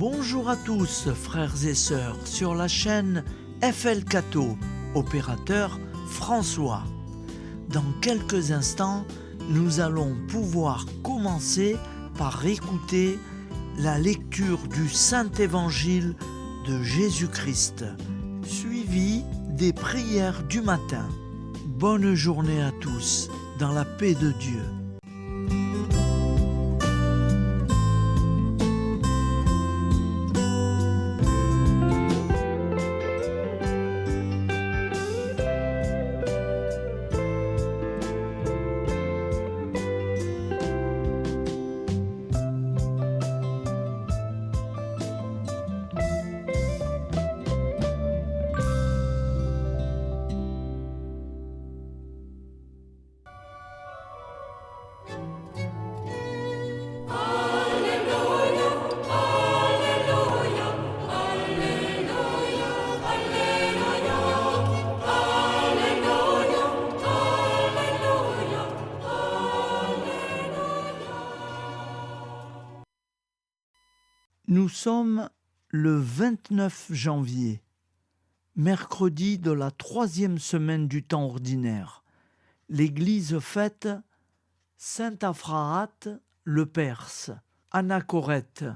Bonjour à tous, frères et sœurs, sur la chaîne FL Cato, opérateur François. Dans quelques instants, nous allons pouvoir commencer par écouter la lecture du Saint-Évangile de Jésus-Christ, suivi des prières du matin. Bonne journée à tous, dans la paix de Dieu. Nous sommes le 29 janvier, mercredi de la 3e semaine du temps ordinaire. L'Église fête Saint Aphrahate le Perse, Anachorète,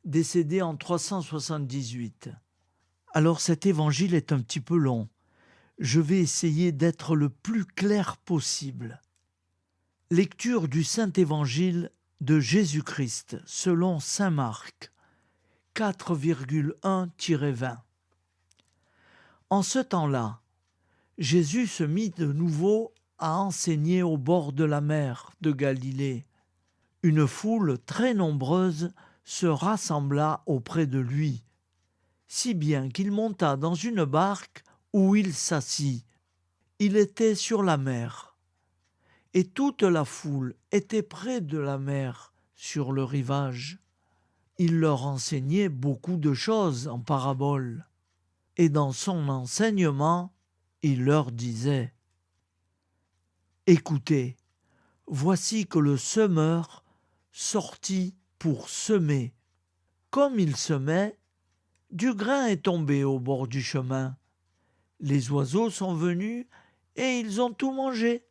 décédé en 378. Alors cet évangile est un petit peu long. Je vais essayer d'être le plus clair possible. Lecture du Saint-Évangile de Jésus-Christ selon saint Marc. 4,1-20. En ce temps-là, Jésus se mit de nouveau à enseigner au bord de la mer de Galilée. Une foule très nombreuse se rassembla auprès de lui, si bien qu'il monta dans une barque où il s'assit. Il était sur la mer, et toute la foule était près de la mer sur le rivage. Il leur enseignait beaucoup de choses en paraboles, et dans son enseignement, il leur disait : « Écoutez, voici que le semeur sortit pour semer. Comme il semait, du grain est tombé au bord du chemin. Les oiseaux sont venus et ils ont tout mangé.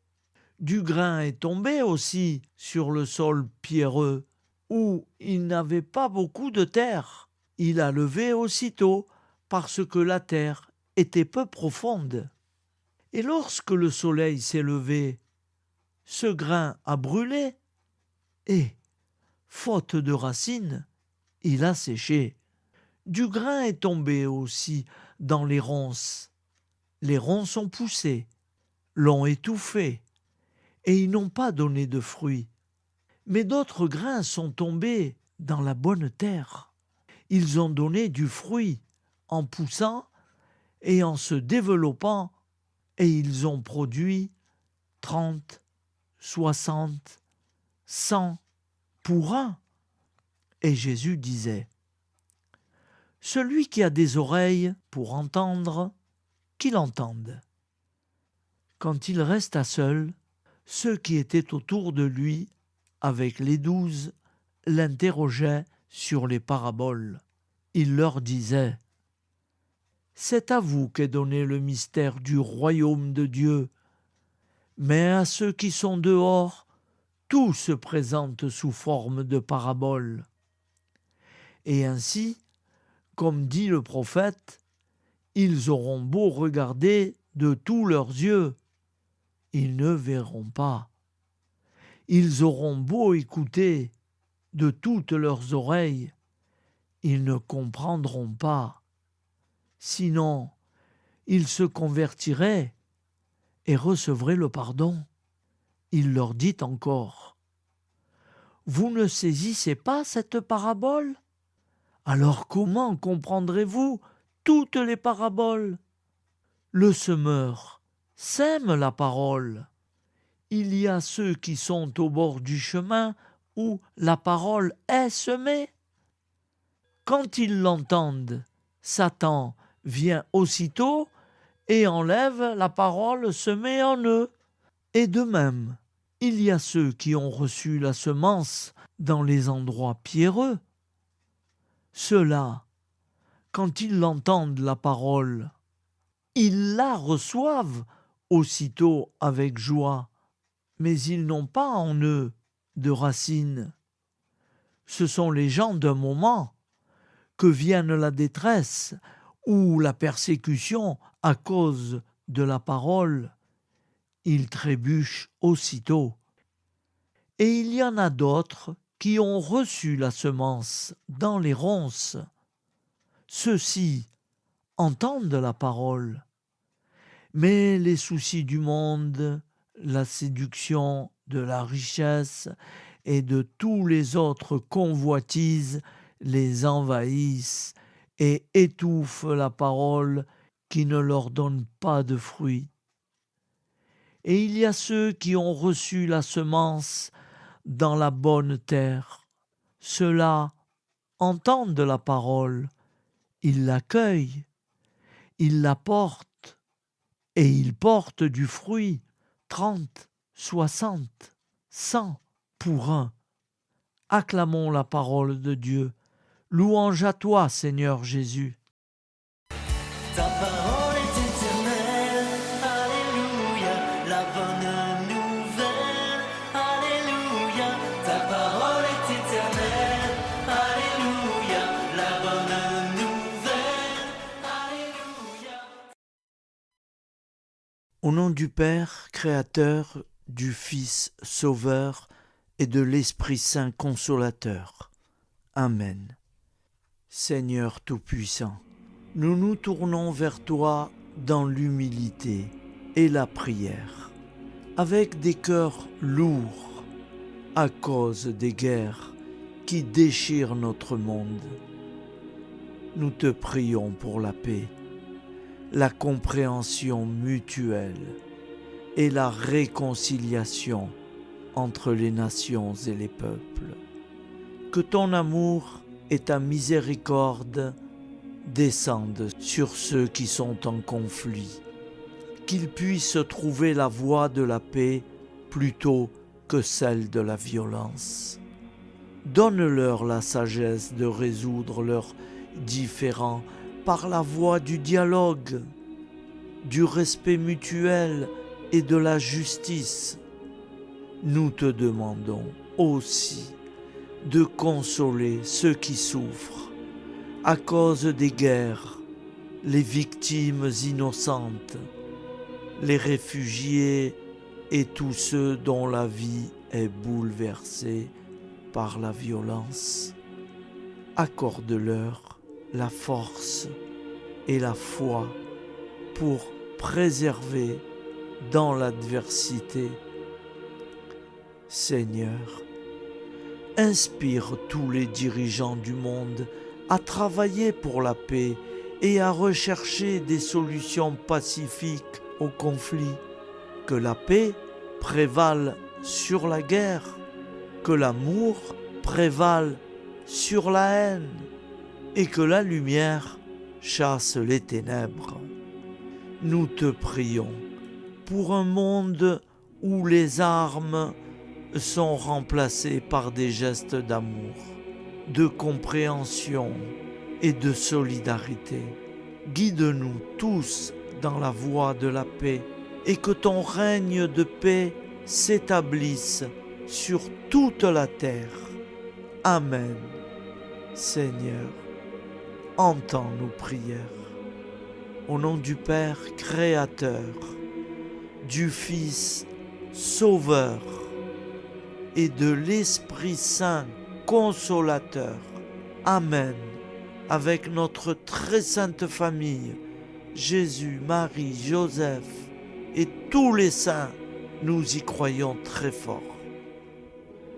Du grain est tombé aussi sur le sol pierreux, où il n'avait pas beaucoup de terre. Il a levé aussitôt, parce que la terre était peu profonde. Et lorsque le soleil s'est levé, ce grain a brûlé, et, faute de racines, il a séché. Du grain est tombé aussi dans les ronces. Les ronces ont poussé, l'ont étouffé, et ils n'ont pas donné de fruits. Mais d'autres grains sont tombés dans la bonne terre. Ils ont donné du fruit en poussant et en se développant, et ils ont produit 30, 60, 100 pour un. Et Jésus disait : Celui qui a des oreilles pour entendre, qu'il entende. Quand il resta seul, ceux qui étaient autour de lui avec les 12, l'interrogeaient sur les paraboles. Il leur disait : C'est à vous qu'est donné le mystère du royaume de Dieu, mais à ceux qui sont dehors, tout se présente sous forme de paraboles. Et ainsi, comme dit le prophète, ils auront beau regarder de tous leurs yeux, ils ne verront pas. Ils auront beau écouter de toutes leurs oreilles, ils ne comprendront pas. Sinon, ils se convertiraient et recevraient le pardon. Il leur dit encore : Vous ne saisissez pas cette parabole ? Alors comment comprendrez-vous toutes les paraboles ? Le semeur sème la parole. Il y a ceux qui sont au bord du chemin où la parole est semée. Quand ils l'entendent, Satan vient aussitôt et enlève la parole semée en eux. Et de même, il y a ceux qui ont reçu la semence dans les endroits pierreux. Ceux-là, quand ils entendent la parole, ils la reçoivent aussitôt avec joie, mais ils n'ont pas en eux de racines. Ce sont les gens d'un moment, que vienne la détresse ou la persécution à cause de la parole, ils trébuchent aussitôt. Et il y en a d'autres qui ont reçu la semence dans les ronces. Ceux-ci entendent la parole, mais les soucis du monde, la séduction de la richesse et de tous les autres convoitises les envahissent et étouffent la parole qui ne leur donne pas de fruits. Et il y a ceux qui ont reçu la semence dans la bonne terre. Ceux-là entendent la parole, ils l'accueillent, ils la portent, et ils portent du fruit, 30, 60, 100 pour un. Acclamons la parole de Dieu. Louange à toi, Seigneur Jésus. Ta parole est éternelle, alléluia, la bonne nouvelle, alléluia. Ta parole est éternelle, alléluia, la bonne nouvelle, alléluia. Au nom du Père, Créateur, du Fils, Sauveur, et de l'Esprit Saint Consolateur. Amen. Seigneur Tout-Puissant, nous nous tournons vers toi dans l'humilité et la prière, avec des cœurs lourds à cause des guerres qui déchirent notre monde. Nous te prions pour la paix, la compréhension mutuelle et la réconciliation entre les nations et les peuples. Que ton amour et ta miséricorde descendent sur ceux qui sont en conflit, qu'ils puissent trouver la voie de la paix plutôt que celle de la violence. Donne-leur la sagesse de résoudre leurs différends par la voie du dialogue, du respect mutuel et de la justice. Nous te demandons aussi de consoler ceux qui souffrent à cause des guerres, les victimes innocentes, les réfugiés et tous ceux dont la vie est bouleversée par la violence. Accorde-leur la force et la foi pour préserver dans l'adversité. Seigneur, inspire tous les dirigeants du monde à travailler pour la paix et à rechercher des solutions pacifiques aux conflits. Que la paix prévale sur la guerre, que l'amour prévale sur la haine et que la lumière chasse les ténèbres. Nous te prions pour un monde où les armes sont remplacées par des gestes d'amour, de compréhension et de solidarité. Guide-nous tous dans la voie de la paix et que ton règne de paix s'établisse sur toute la terre. Amen. Seigneur, entends nos prières. Au nom du Père Créateur, du Fils Sauveur et de l'Esprit Saint Consolateur. Amen. Avec notre très sainte famille, Jésus, Marie, Joseph et tous les saints, nous y croyons très fort.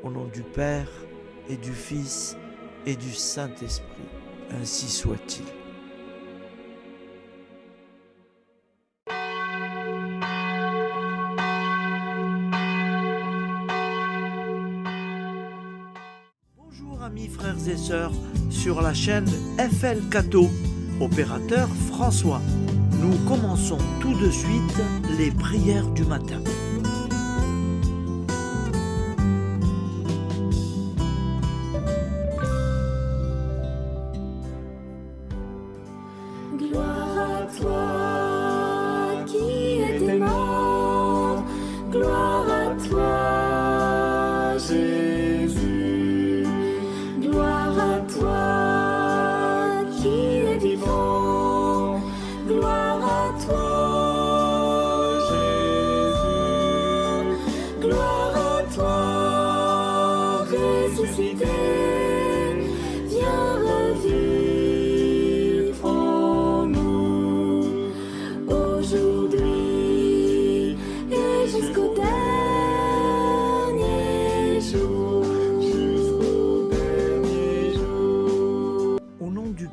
Au nom du Père et du Fils et du Saint-Esprit, ainsi soit-il. Bonjour amis frères et sœurs sur la chaîne FL Cato, opérateur François. Nous commençons tout de suite les prières du matin.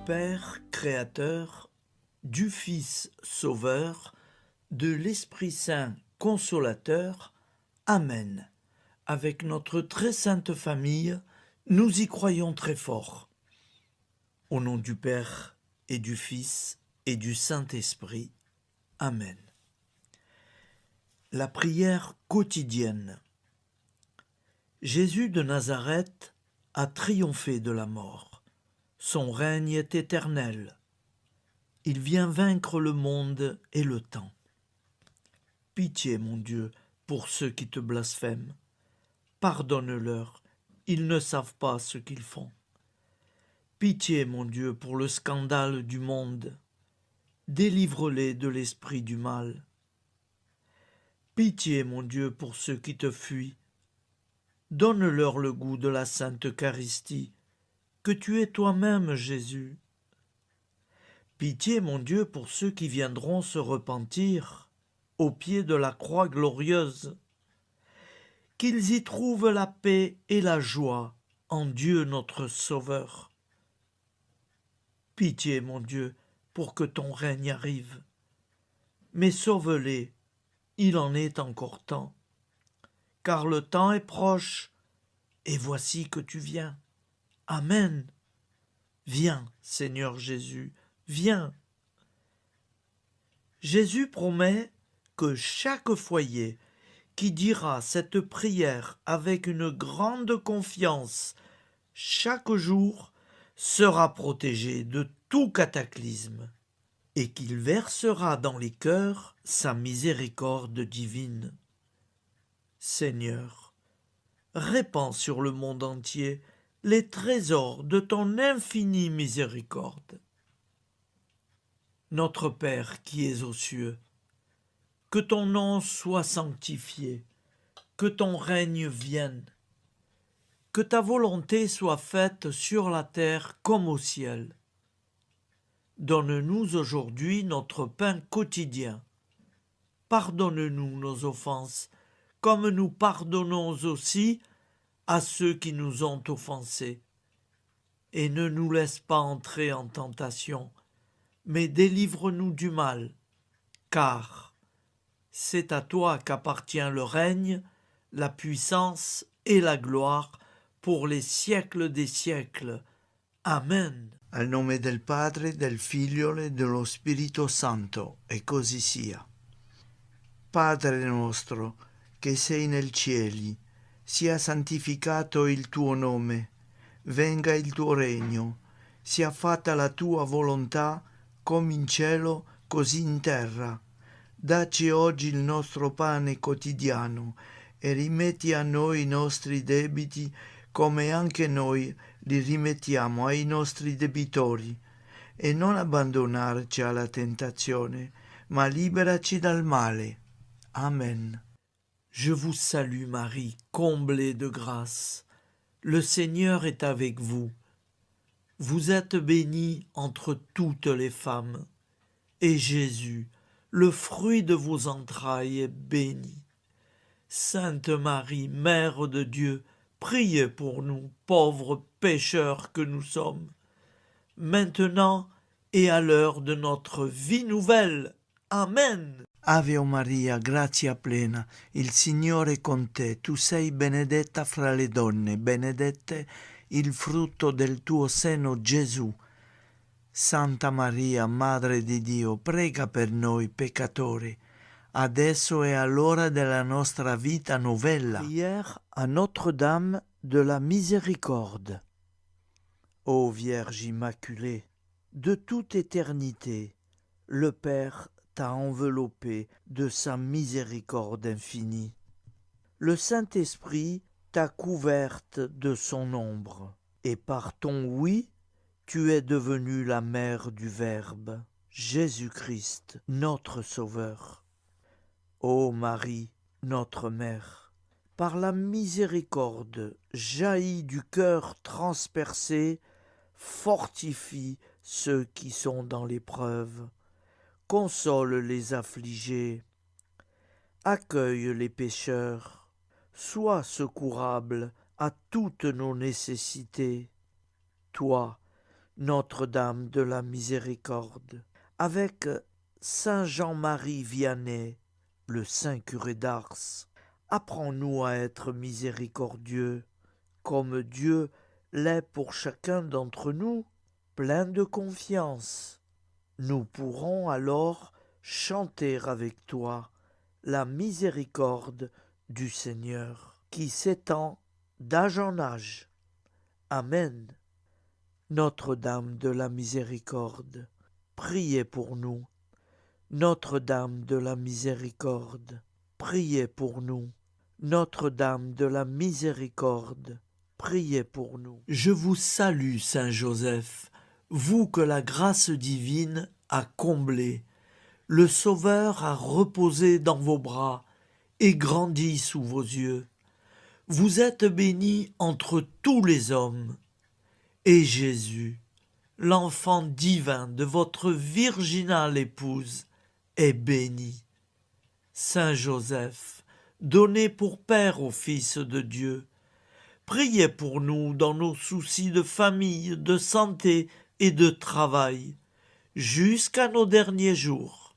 Père créateur, du Fils sauveur, de l'Esprit Saint consolateur. Amen. Avec notre très sainte famille, nous y croyons très fort. Au nom du Père et du Fils et du Saint-Esprit. Amen. La prière quotidienne. Jésus de Nazareth a triomphé de la mort. Son règne est éternel. Il vient vaincre le monde et le temps. Pitié, mon Dieu, pour ceux qui te blasphèment. Pardonne-leur, ils ne savent pas ce qu'ils font. Pitié, mon Dieu, pour le scandale du monde. Délivre-les de l'esprit du mal. Pitié, mon Dieu, pour ceux qui te fuient. Donne-leur le goût de la Sainte Eucharistie, que tu es toi-même, Jésus. Pitié, mon Dieu, pour ceux qui viendront se repentir au pied de la croix glorieuse, qu'ils y trouvent la paix et la joie en Dieu notre Sauveur. Pitié, mon Dieu, pour que ton règne arrive. Mais sauve-les, il en est encore temps, car le temps est proche, et voici que tu viens. Amen. Viens, Seigneur Jésus, viens. Jésus promet que chaque foyer qui dira cette prière avec une grande confiance chaque jour sera protégé de tout cataclysme et qu'il versera dans les cœurs sa miséricorde divine. Seigneur, répands sur le monde entier les trésors de ton infinie miséricorde. Notre Père qui es aux cieux, que ton nom soit sanctifié, que ton règne vienne, que ta volonté soit faite sur la terre comme au ciel. Donne-nous aujourd'hui notre pain quotidien. Pardonne-nous nos offenses, comme nous pardonnons aussi à ceux qui nous ont offensés. Et ne nous laisse pas entrer en tentation, mais délivre-nous du mal, car c'est à toi qu'appartient le règne, la puissance et la gloire pour les siècles des siècles. Amen. Al nome del Padre, del Figlio e dello Spirito Santo, e così sia. Padre nostro, che sei nel cieli, sia santificato il tuo nome, venga il tuo regno, sia fatta la tua volontà, come in cielo, così in terra. Dacci oggi il nostro pane quotidiano e rimetti a noi i nostri debiti come anche noi li rimettiamo ai nostri debitori, e non abbandonarci alla tentazione, ma liberaci dal male. Amen. Je vous salue Marie, comblée de grâce. Le Seigneur est avec vous. Vous êtes bénie entre toutes les femmes, et Jésus, le fruit de vos entrailles, est béni. Sainte Marie, Mère de Dieu, priez pour nous, pauvres pécheurs que nous sommes, maintenant et à l'heure de notre vie nouvelle. Amen. Ave Maria, grazia plena, il Signore è con te, tu sei benedetta fra le donne, benedetto il frutto del tuo seno, Gesù. Santa Maria, Madre di Dio, prega per noi peccatori, adesso e all'ora della nostra vita novella. Prière à Notre-Dame de la Miséricorde. Ô Vierge Immaculée, de toute éternité, le Père t'a enveloppé de sa miséricorde infinie. Le Saint-Esprit t'a couverte de son ombre, et par ton oui, tu es devenue la mère du Verbe, Jésus-Christ, notre Sauveur. Ô Marie, notre Mère, par la miséricorde jaillie du cœur transpercé, fortifie ceux qui sont dans l'épreuve, console les affligés, accueille les pécheurs, sois secourable à toutes nos nécessités. Toi, Notre-Dame de la Miséricorde. Avec Saint Jean-Marie Vianney, le saint curé d'Ars, apprends-nous à être miséricordieux, comme Dieu l'est pour chacun d'entre nous, plein de confiance. Nous pourrons alors chanter avec toi la miséricorde du Seigneur, qui s'étend d'âge en âge. Amen. Notre-Dame de la Miséricorde, priez pour nous. Notre-Dame de la Miséricorde, priez pour nous. Notre-Dame de la Miséricorde, priez pour nous. Je vous salue, Saint Joseph, vous que la grâce divine a comblé. Le Sauveur a reposé dans vos bras et grandi sous vos yeux. Vous êtes béni entre tous les hommes. Et Jésus, l'enfant divin de votre virginale épouse, est béni. Saint Joseph, donné pour Père au Fils de Dieu, priez pour nous dans nos soucis de famille, de santé et de travail, jusqu'à nos derniers jours,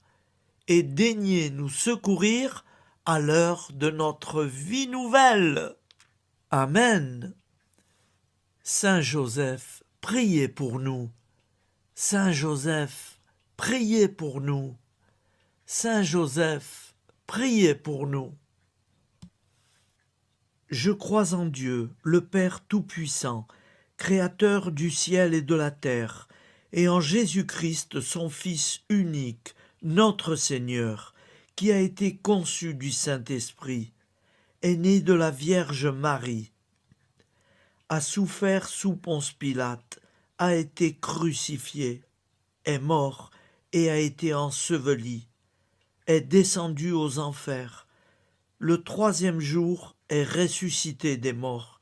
et daignez nous secourir à l'heure de notre vie nouvelle. Amen. Saint Joseph, priez pour nous. Saint Joseph, priez pour nous. Saint Joseph, priez pour nous. Je crois en Dieu, le Père Tout-Puissant, Créateur du ciel et de la terre, et en Jésus-Christ, son Fils unique, notre Seigneur, qui a été conçu du Saint-Esprit, est né de la Vierge Marie, a souffert sous Ponce Pilate, a été crucifié, est mort et a été enseveli, est descendu aux enfers, le troisième jour est ressuscité des morts,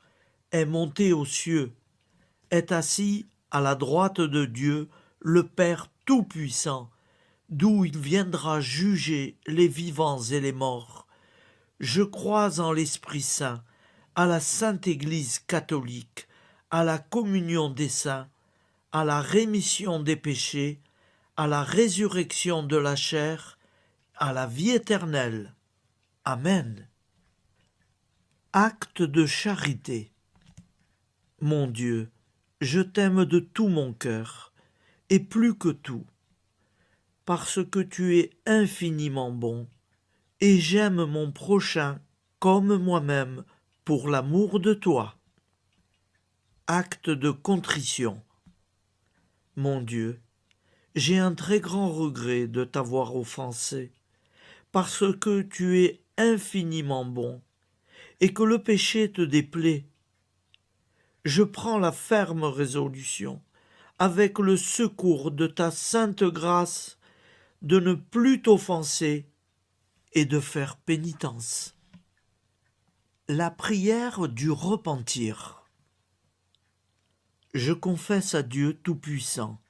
est monté aux cieux, est assis à la droite de Dieu, le Père Tout-Puissant, d'où il viendra juger les vivants et les morts. Je crois en l'Esprit Saint, à la Sainte Église catholique, à la communion des saints, à la rémission des péchés, à la résurrection de la chair, à la vie éternelle. Amen. Acte de charité. Mon Dieu, je t'aime de tout mon cœur, et plus que tout, parce que tu es infiniment bon, et j'aime mon prochain comme moi-même, pour l'amour de toi. Acte de contrition. Mon Dieu, j'ai un très grand regret de t'avoir offensé, parce que tu es infiniment bon, et que le péché te déplaît. Je prends la ferme résolution, avec le secours de ta sainte grâce, de ne plus t'offenser et de faire pénitence. La prière du repentir. Je confesse à Dieu Tout-Puissant,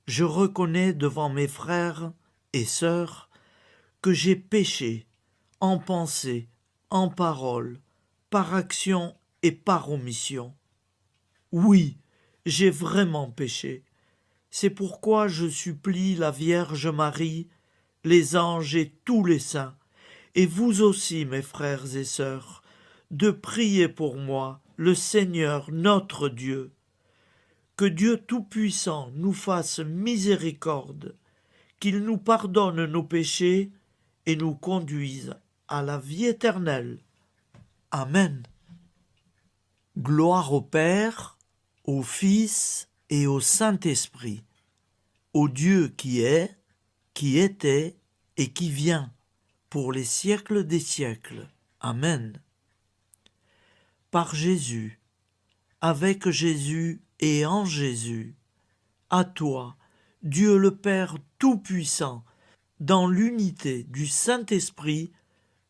je reconnais devant mes frères et sœurs que j'ai péché en pensée, en parole, par action et par omission. Oui, j'ai vraiment péché. C'est pourquoi je supplie la Vierge Marie, les anges et tous les saints, et vous aussi, mes frères et sœurs, de prier pour moi, le Seigneur notre Dieu. Que Dieu Tout-Puissant nous fasse miséricorde, qu'il nous pardonne nos péchés et nous conduise à la vie éternelle. Amen. Gloire au Père, au Fils et au Saint-Esprit, au Dieu qui est, qui était et qui vient, pour les siècles des siècles. Amen. Par Jésus, avec Jésus et en Jésus, à toi, Dieu le Père Tout-Puissant, dans l'unité du Saint-Esprit,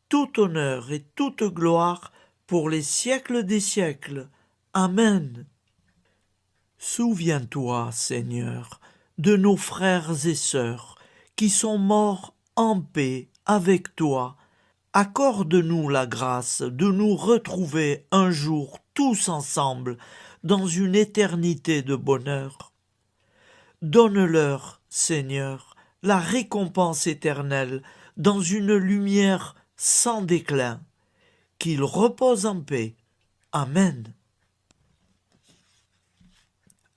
tout honneur et toute gloire pour les siècles des siècles. Amen. Souviens-toi, Seigneur, de nos frères et sœurs qui sont morts en paix avec toi. Accorde-nous la grâce de nous retrouver un jour tous ensemble dans une éternité de bonheur. Donne-leur, Seigneur, la récompense éternelle dans une lumière sans déclin. Qu'ils reposent en paix. Amen.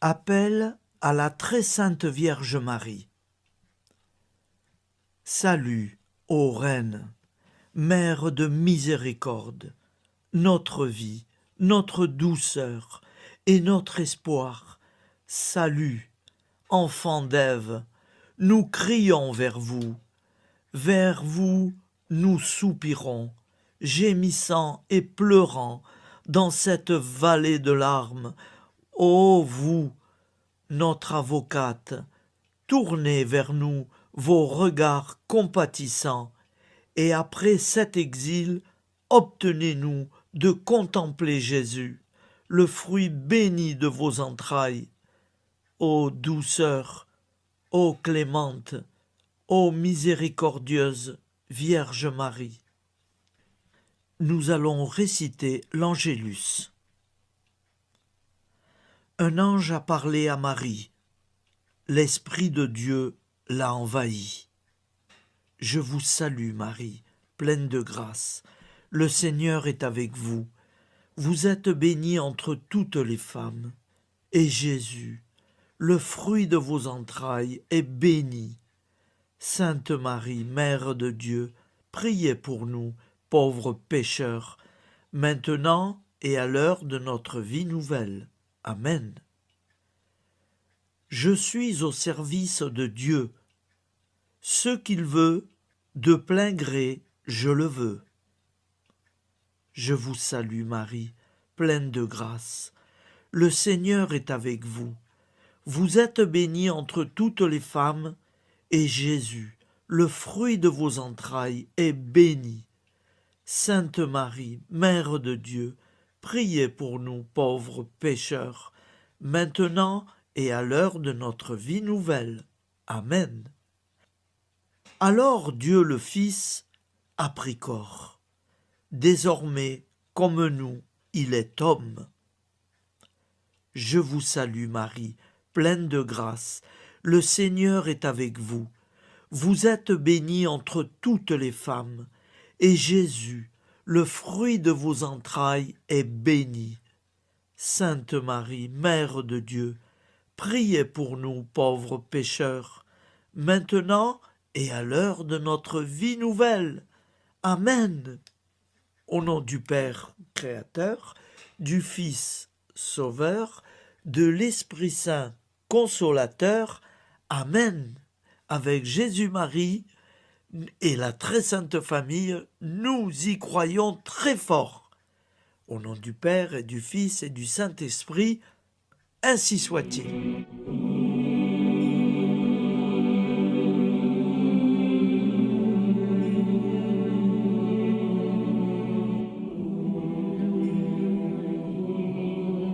Appel à la très sainte Vierge Marie. Salut, ô Reine, Mère de miséricorde, notre vie, notre douceur et notre espoir. Salut, enfant d'Ève, nous crions vers vous. Vers vous, nous soupirons, gémissant et pleurant dans cette vallée de larmes. Ô vous, notre avocate, tournez vers nous vos regards compatissants, et après cet exil, obtenez-nous de contempler Jésus, le fruit béni de vos entrailles. Ô douceur, ô clémente, ô miséricordieuse Vierge Marie. Nous allons réciter l'Angélus. Un ange a parlé à Marie. L'Esprit de Dieu l'a envahi. Je vous salue Marie, pleine de grâce. Le Seigneur est avec vous. Vous êtes bénie entre toutes les femmes. Et Jésus, le fruit de vos entrailles, est béni. Sainte Marie, Mère de Dieu, priez pour nous, pauvres pécheurs, maintenant et à l'heure de notre vie nouvelle. Amen. Je suis au service de Dieu. Ce qu'il veut, de plein gré, je le veux. Je vous salue Marie, pleine de grâce. Le Seigneur est avec vous. Vous êtes bénie entre toutes les femmes, et Jésus, le fruit de vos entrailles, est béni. Sainte Marie, Mère de Dieu, priez pour nous pauvres pécheurs, maintenant et à l'heure de notre vie nouvelle. Amen. Alors Dieu le Fils a pris corps. Désormais, comme nous, il est homme. Je vous salue Marie, pleine de grâce. Le Seigneur est avec vous. Vous êtes bénie entre toutes les femmes, et Jésus, le fruit de vos entrailles, est béni. Sainte Marie, Mère de Dieu, priez pour nous pauvres pécheurs, maintenant et à l'heure de notre vie nouvelle. Amen. Au nom du Père Créateur, du Fils Sauveur, de l'Esprit Saint Consolateur. Amen. Avec Jésus-Marie et la très sainte famille, nous y croyons très fort. Au nom du Père et du Fils et du Saint-Esprit, ainsi soit-il.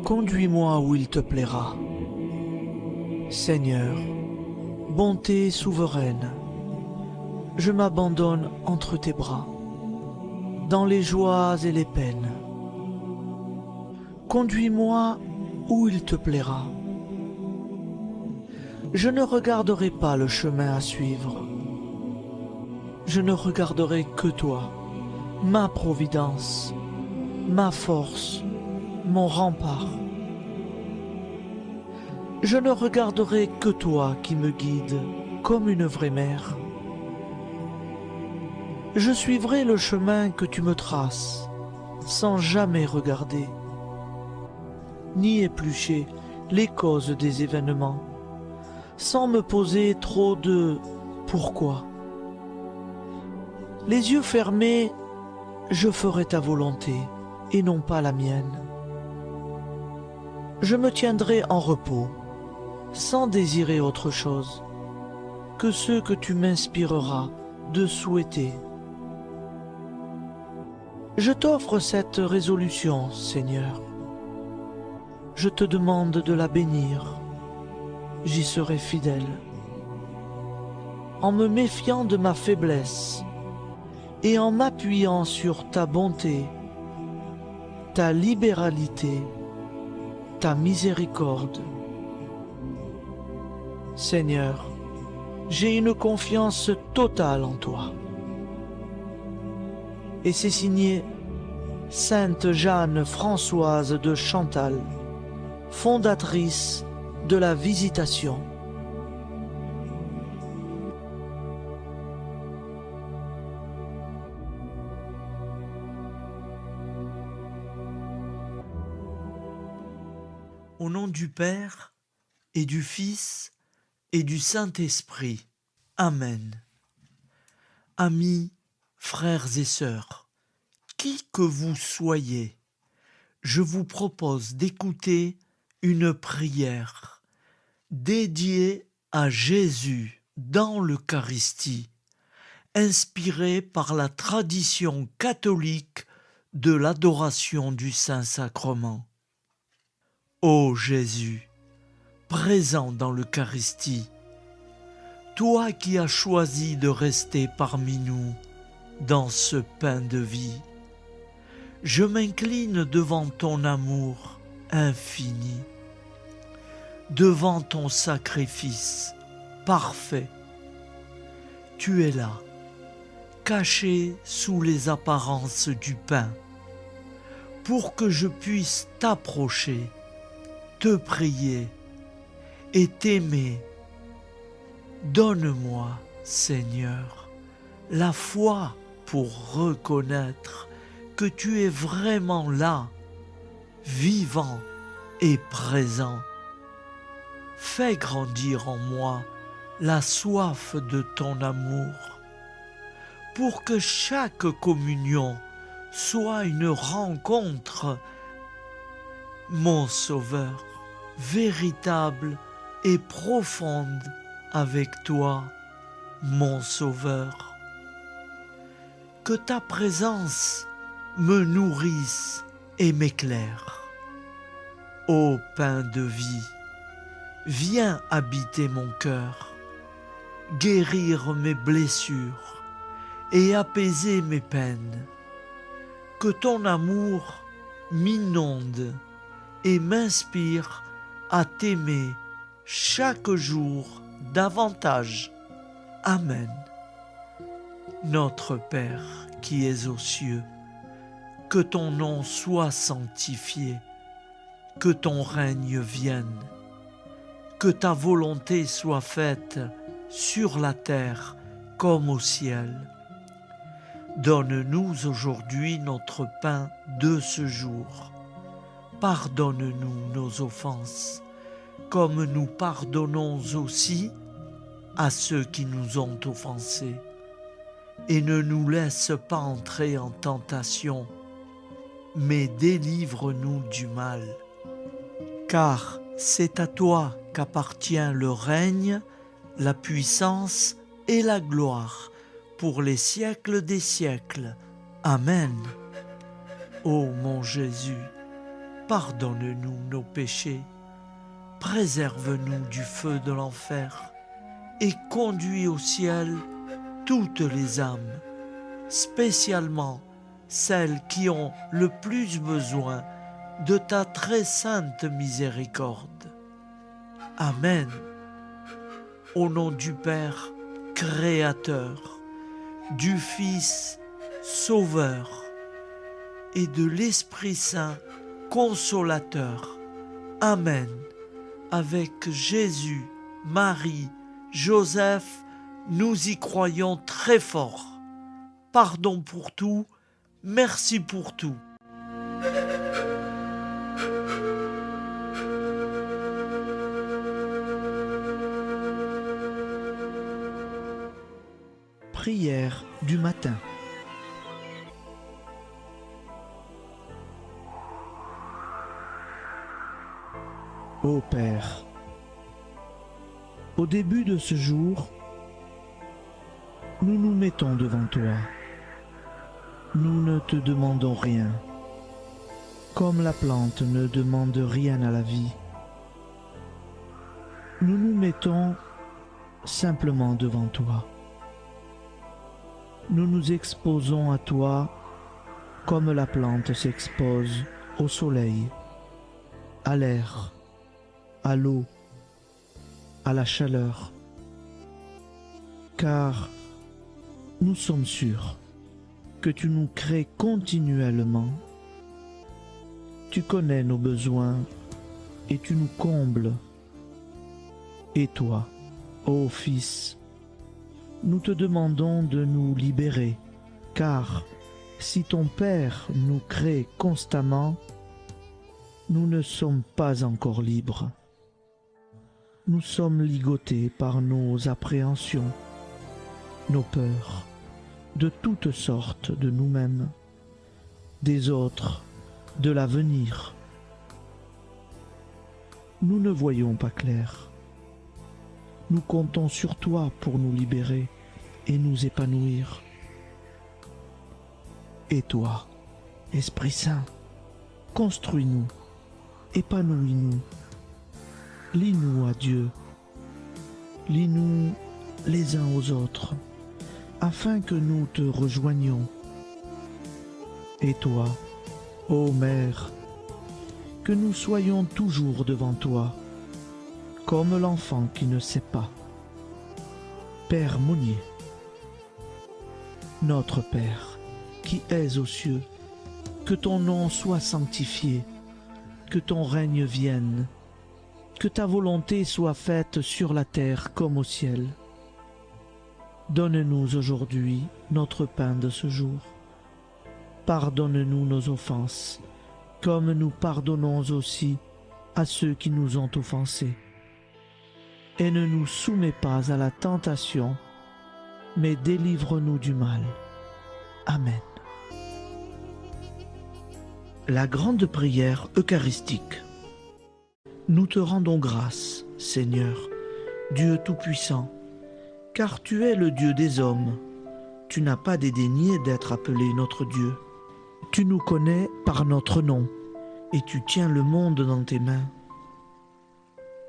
Conduis-moi où il te plaira. Seigneur, bonté souveraine, je m'abandonne entre tes bras, dans les joies et les peines. Conduis-moi où il te plaira. Je ne regarderai pas le chemin à suivre. Je ne regarderai que toi, ma providence, ma force, mon rempart. Je ne regarderai que toi qui me guides comme une vraie mère. Je suivrai le chemin que tu me traces, sans jamais regarder, ni éplucher les causes des événements, sans me poser trop de « pourquoi ». Les yeux fermés, je ferai ta volonté et non pas la mienne. Je me tiendrai en repos, sans désirer autre chose que ce que tu m'inspireras de souhaiter. Je t'offre cette résolution, Seigneur. Je te demande de la bénir. J'y serai fidèle. En me méfiant de ma faiblesse et en m'appuyant sur ta bonté, ta libéralité, ta miséricorde. Seigneur, j'ai une confiance totale en toi. Et c'est signé Sainte Jeanne Françoise de Chantal, fondatrice de la Visitation. Au nom du Père et du Fils et du Saint-Esprit. Amen. Amis, frères et sœurs, qui que vous soyez, je vous propose d'écouter une prière dédiée à Jésus dans l'Eucharistie, inspirée par la tradition catholique de l'adoration du Saint-Sacrement. Ô Jésus, présent dans l'Eucharistie, toi qui as choisi de rester parmi nous dans ce pain de vie, je m'incline devant ton amour infini, devant ton sacrifice parfait. Tu es là, caché sous les apparences du pain, pour que je puisse t'approcher, te prier et t'aimer. Donne-moi, Seigneur, la foi pour reconnaître que tu es vraiment là, vivant et présent. Fais grandir en moi la soif de ton amour, pour que chaque communion soit une rencontre, mon Sauveur, véritable et profonde avec toi, mon Sauveur. Que ta présence me nourrisse et m'éclaire. Ô pain de vie, viens habiter mon cœur, guérir mes blessures et apaiser mes peines. Que ton amour m'inonde et m'inspire à t'aimer chaque jour davantage. Amen. Notre Père qui es aux cieux, que ton nom soit sanctifié, que ton règne vienne, que ta volonté soit faite sur la terre comme au ciel. Donne-nous aujourd'hui notre pain de ce jour. Pardonne-nous nos offenses, comme nous pardonnons aussi à ceux qui nous ont offensés. Et ne nous laisse pas entrer en tentation, mais délivre-nous du mal. Car c'est à toi qu'appartient le règne, la puissance et la gloire pour les siècles des siècles. Amen. Ô mon Jésus, pardonne-nous nos péchés, préserve-nous du feu de l'enfer et conduis au ciel toutes les âmes, spécialement celles qui ont le plus besoin de ta très sainte miséricorde. Amen. Au nom du Père Créateur, du Fils Sauveur et de l'Esprit Saint Consolateur. Amen. Avec Jésus, Marie, Joseph, nous y croyons très fort. Pardon pour tout, merci pour tout. Prière du matin. Ô Père, au début de ce jour, nous nous mettons devant toi. Nous ne te demandons rien, comme la plante ne demande rien à la vie. Nous nous mettons simplement devant toi. Nous nous exposons à toi comme la plante s'expose au soleil, à l'air, à l'eau, à la chaleur, car nous sommes sûrs que tu nous crées continuellement. Tu connais nos besoins et tu nous combles. Et toi, ô Fils, nous te demandons de nous libérer, car si ton Père nous crée constamment, nous ne sommes pas encore libres. Nous sommes ligotés par nos appréhensions, nos peurs, de toutes sortes de nous-mêmes, des autres, de l'avenir. Nous ne voyons pas clair. Nous comptons sur toi pour nous libérer et nous épanouir. Et toi, Esprit Saint, construis-nous, épanouis-nous, lie-nous à Dieu, lie-nous les uns aux autres, afin que nous te rejoignions. Et toi, ô Mère, que nous soyons toujours devant toi, comme l'enfant qui ne sait pas. Père Monnier, notre Père, qui es aux cieux, que ton nom soit sanctifié, que ton règne vienne, que ta volonté soit faite sur la terre comme au ciel. Donne-nous aujourd'hui notre pain de ce jour. Pardonne-nous nos offenses, comme nous pardonnons aussi à ceux qui nous ont offensés. Et ne nous soumets pas à la tentation, mais délivre-nous du mal. Amen. La grande prière eucharistique. Nous te rendons grâce, Seigneur, Dieu Tout-Puissant, car tu es le Dieu des hommes. Tu n'as pas dédaigné d'être appelé notre Dieu. Tu nous connais par notre nom, et tu tiens le monde dans tes mains.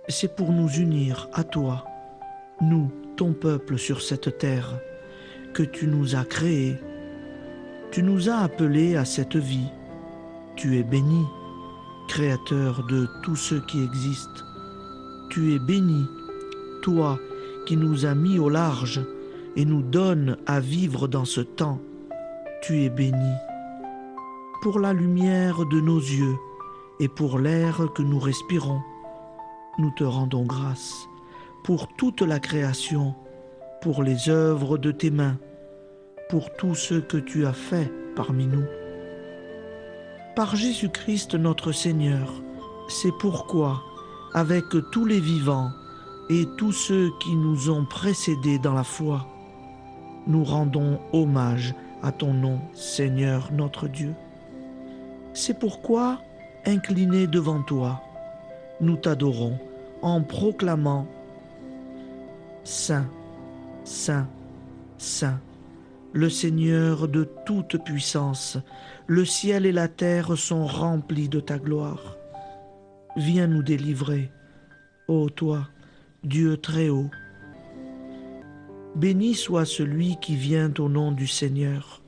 C'est pour nous unir à toi, nous, ton peuple sur cette terre, que tu nous as créés. Tu nous as appelés à cette vie. Tu es béni, Créateur de tout ce qui existe. Tu es béni, toi qui nous as mis au large et nous donnes à vivre dans ce temps. Tu es béni. Pour la lumière de nos yeux et pour l'air que nous respirons, nous te rendons grâce. Pour toute la création, pour les œuvres de tes mains, pour tout ce que tu as fait parmi nous. Par Jésus-Christ notre Seigneur, c'est pourquoi, avec tous les vivants et tous ceux qui nous ont précédés dans la foi, nous rendons hommage à ton nom, Seigneur notre Dieu. C'est pourquoi, inclinés devant toi, nous t'adorons en proclamant « Saint, Saint, Saint ». Le Seigneur de toute puissance, le ciel et la terre sont remplis de ta gloire. Viens nous délivrer, ô toi, Dieu très haut. Béni soit celui qui vient au nom du Seigneur.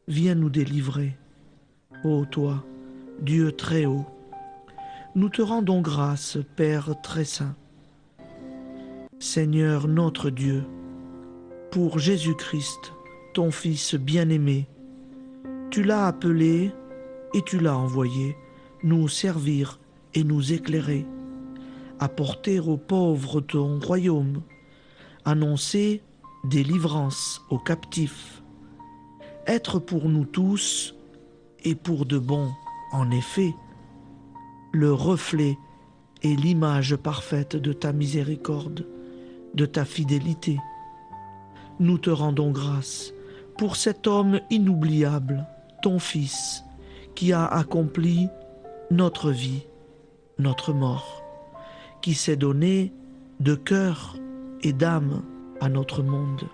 Viens nous délivrer, ô toi, Dieu très haut. Nous te rendons grâce, Père très saint. Seigneur notre Dieu, pour Jésus-Christ, ton Fils bien-aimé, tu l'as appelé et tu l'as envoyé nous servir et nous éclairer, apporter aux pauvres ton royaume, annoncer délivrance aux captifs, être pour nous tous et pour de bon, en effet, le reflet et l'image parfaite de ta miséricorde, de ta fidélité. Nous te rendons grâce pour cet homme inoubliable, ton Fils, qui a accompli notre vie, notre mort, qui s'est donné de cœur et d'âme à notre monde.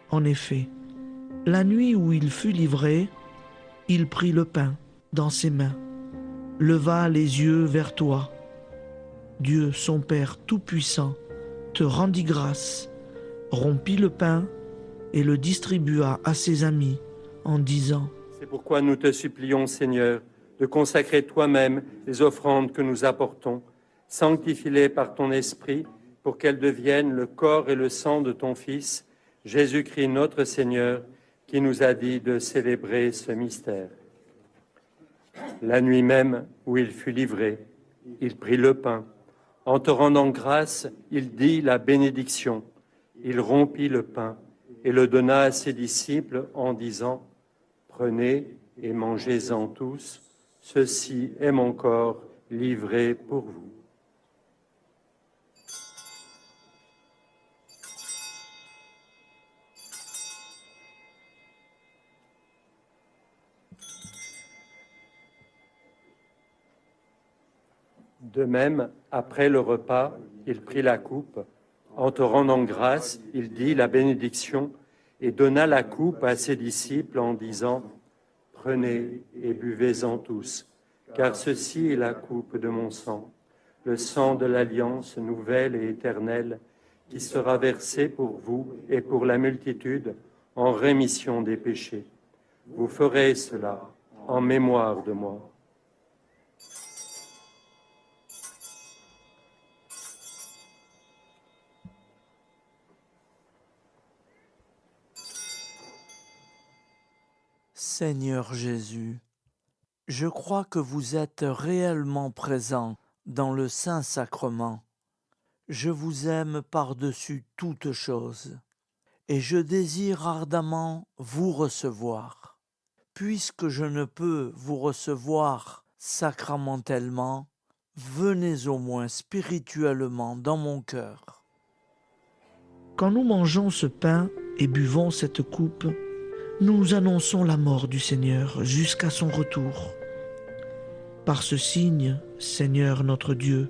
En effet, la nuit où il fut livré, il prit le pain dans ses mains, leva les yeux vers toi. Dieu, son Père tout-puissant, te rendit grâce, rompit le pain et le distribua à ses amis en disant : C'est pourquoi nous te supplions, Seigneur, de consacrer toi-même les offrandes que nous apportons, Sanctifie-les par ton esprit pour qu'elles deviennent le corps et le sang de ton Fils, Jésus-Christ notre Seigneur, qui nous a dit de célébrer ce mystère. La nuit même où il fut livré, il prit le pain. En te rendant grâce, il dit la bénédiction. Il rompit le pain et le donna à ses disciples en disant « Prenez et mangez-en tous, ceci est mon corps livré pour vous. » De même, après le repas, il prit la coupe. En te rendant grâce, il dit la bénédiction et donna la coupe à ses disciples en disant « Prenez et buvez-en tous, car ceci est la coupe de mon sang, le sang de l'alliance nouvelle et éternelle, qui sera versé pour vous et pour la multitude en rémission des péchés. Vous ferez cela en mémoire de moi. » Seigneur Jésus, je crois que vous êtes réellement présent dans le Saint-Sacrement. Je vous aime par-dessus toute chose et je désire ardemment vous recevoir. Puisque je ne peux vous recevoir sacramentellement, venez au moins spirituellement dans mon cœur. Quand nous mangeons ce pain et buvons cette coupe, nous annonçons la mort du Seigneur jusqu'à son retour. Par ce signe, Seigneur notre Dieu,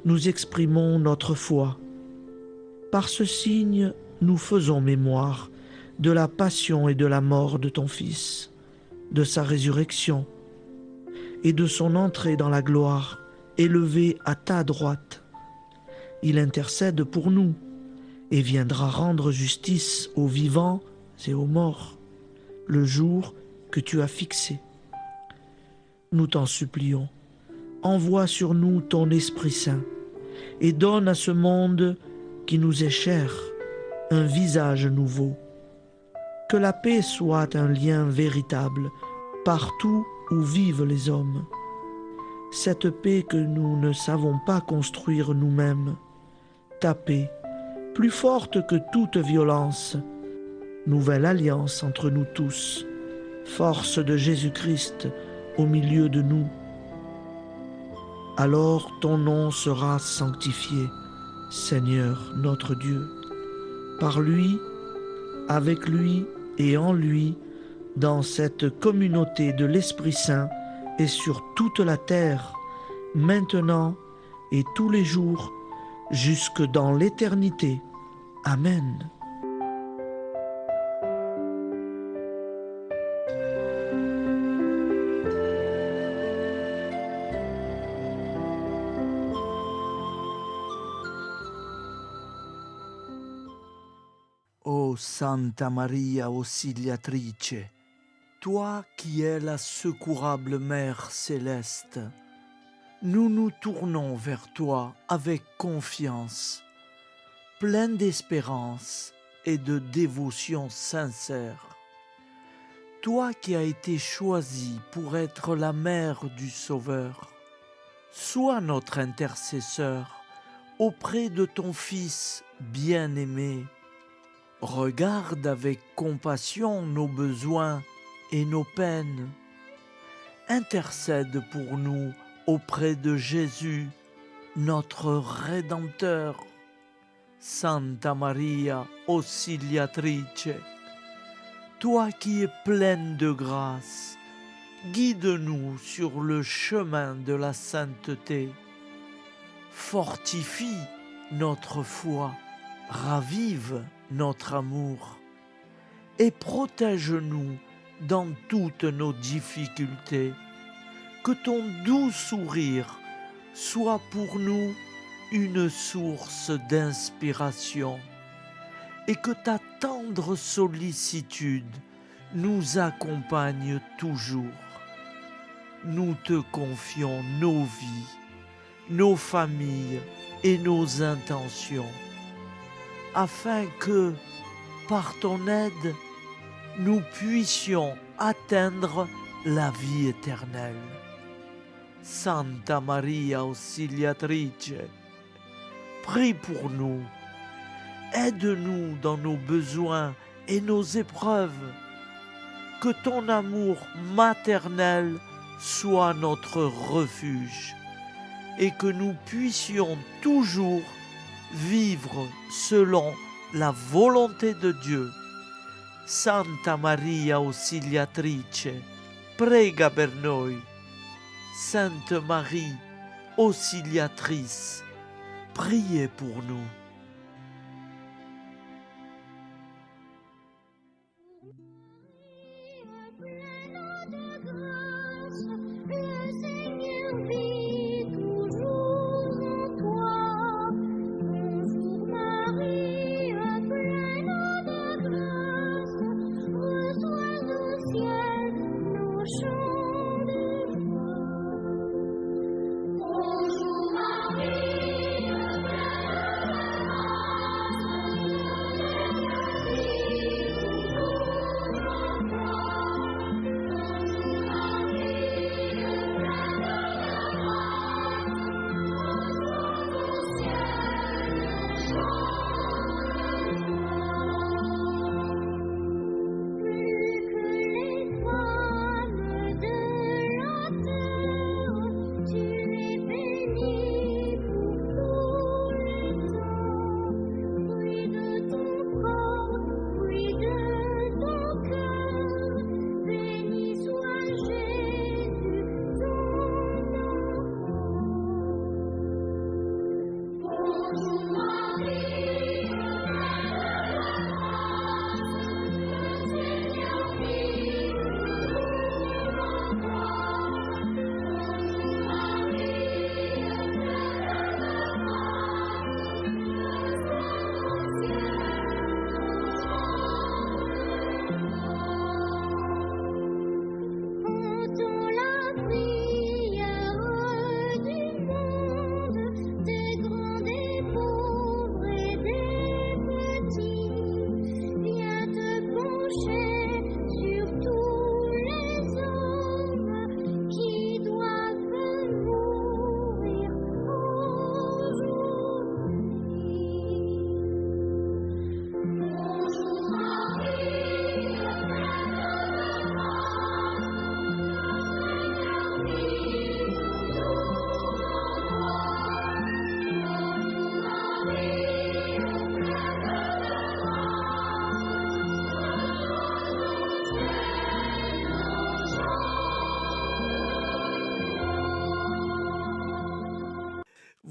nous exprimons notre foi. Par ce signe, nous faisons mémoire de la passion et de la mort de ton Fils, de sa résurrection et de son entrée dans la gloire, élevé à ta droite. Il intercède pour nous et viendra rendre justice aux vivants et aux morts, le jour que tu as fixé. Nous t'en supplions, envoie sur nous ton Esprit Saint et donne à ce monde qui nous est cher un visage nouveau. Que la paix soit un lien véritable partout où vivent les hommes. Cette paix que nous ne savons pas construire nous-mêmes, ta paix, plus forte que toute violence, nouvelle alliance entre nous tous, force de Jésus-Christ au milieu de nous. Alors ton nom sera sanctifié, Seigneur notre Dieu. Par lui, avec lui et en lui, dans cette communauté de l'Esprit Saint et sur toute la terre, maintenant et tous les jours, jusque dans l'éternité. Amen. Ô Santa Maria Auxiliatrice, toi qui es la secourable Mère céleste, nous nous tournons vers toi avec confiance, plein d'espérance et de dévotion sincère. Toi qui as été choisie pour être la mère du Sauveur, sois notre intercesseur auprès de ton Fils bien-aimé. Regarde avec compassion nos besoins et nos peines. Intercède pour nous auprès de Jésus, notre Rédempteur. Santa Maria Auxiliatrice, toi qui es pleine de grâce, guide-nous sur le chemin de la sainteté. Fortifie notre foi, ravive notre amour et protège-nous dans toutes nos difficultés. Que ton doux sourire soit pour nous une source d'inspiration et que ta tendre sollicitude nous accompagne toujours. Nous te confions nos vies, nos familles et nos intentions, afin que, par ton aide, nous puissions atteindre la vie éternelle. Santa Maria Auxiliatrice, prie pour nous, aide-nous dans nos besoins et nos épreuves, que ton amour maternel soit notre refuge et que nous puissions toujours vivre selon la volonté de Dieu. Santa Maria Auxiliatrice, prega per noi. Sainte Marie, Auxiliatrice, priez pour nous.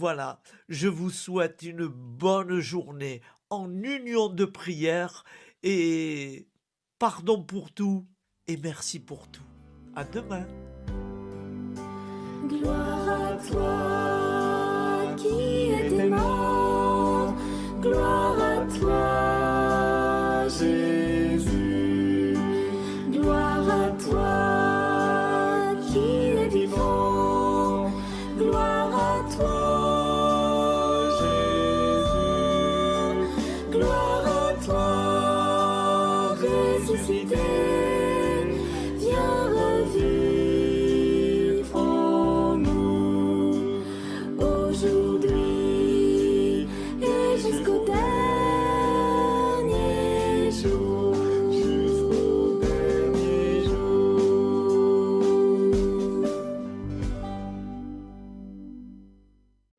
Voilà, je vous souhaite une bonne journée en union de prière et pardon pour tout et merci pour tout. À demain. Gloire à toi.